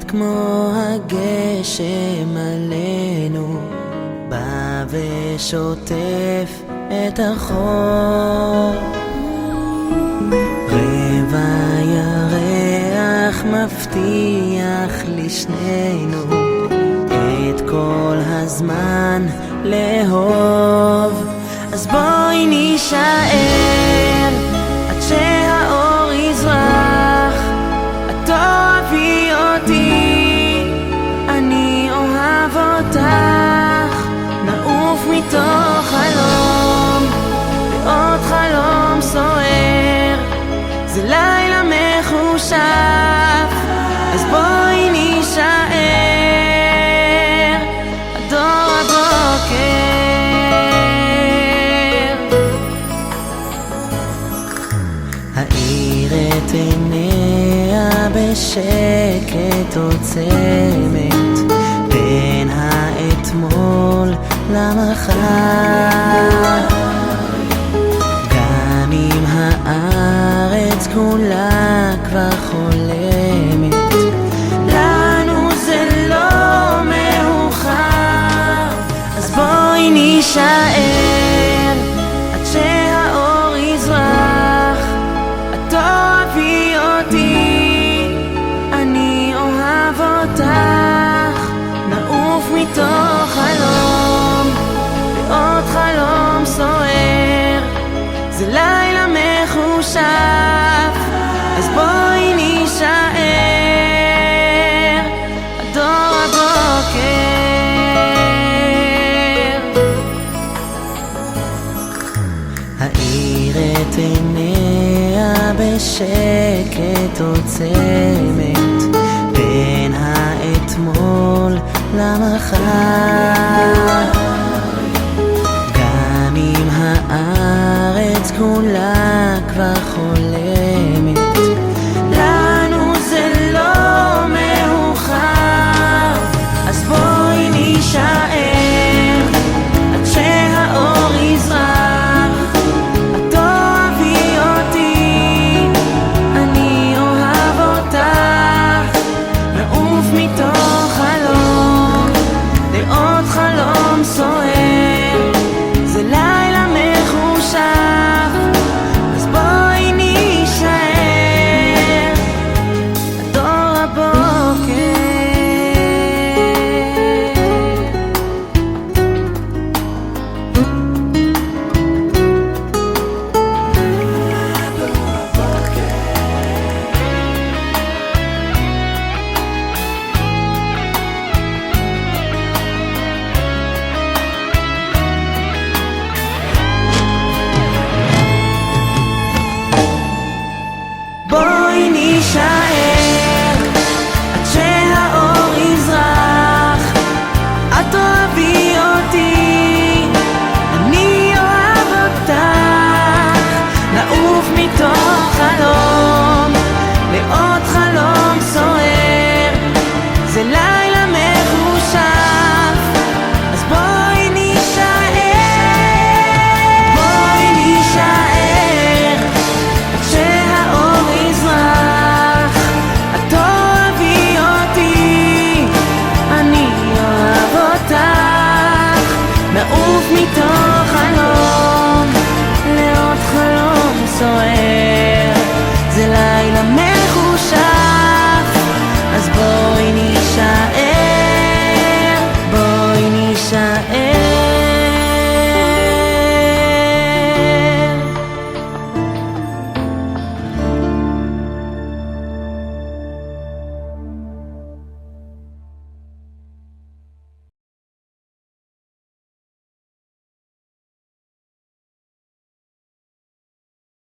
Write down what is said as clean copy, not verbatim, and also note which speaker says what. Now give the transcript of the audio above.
Speaker 1: כמו הגשם עלינו, בא ושוטף את החור. רבע ירח מבטיח לשנינו את כל הזמן לאהוב. אז בואי נישאר עד שהאור יזרח. את תאהבי אותי, אני אוהב אותך. נעוף מתוך חלום ועוד חלום סוער. זה לילה מחושף, אז בואי נישאר עד אור הבוקר. האיר את עיניה בשקט עוצמת בין האתמול למחר. גם אם הארץ כולה כבר חולמת, לנו זה לא מאוחר. אז בואי נישאר עד שהאור יזרח. את תאהבי אותי, אני אוהב אותך. נעוף מתוך חלום ועוד חלום סוער. זה לילה מחושף, אז בואי נישאר עד אור הבוקר. האיר את עיניה בשקט עוצמת בין האתמול למחר. גם אם הארץ כולה כבר חולמת, לנו זה לא מאוחר. אז בואי נישאר עד שהאור יזרח. את תאהבי אותי, אני אוהב אותך. נעוף מתוך חלום לעוד חלום סוער. זה לילה מחושף, אז בואי נישאר עד אור הבוקר. בואי נישאר עד שהאור יזרח. את תאהבי אותי, אני אוהב אותך. נעוף מתוך חלום לעוד חלום סוער. זה לילה מחושף, אז בואי נישאר. בואי נישאר עד שהאור יזרח. את תאהבי אותי, אני אוהב אותך. נעוף מתוך חלום לעוד חלום סוער.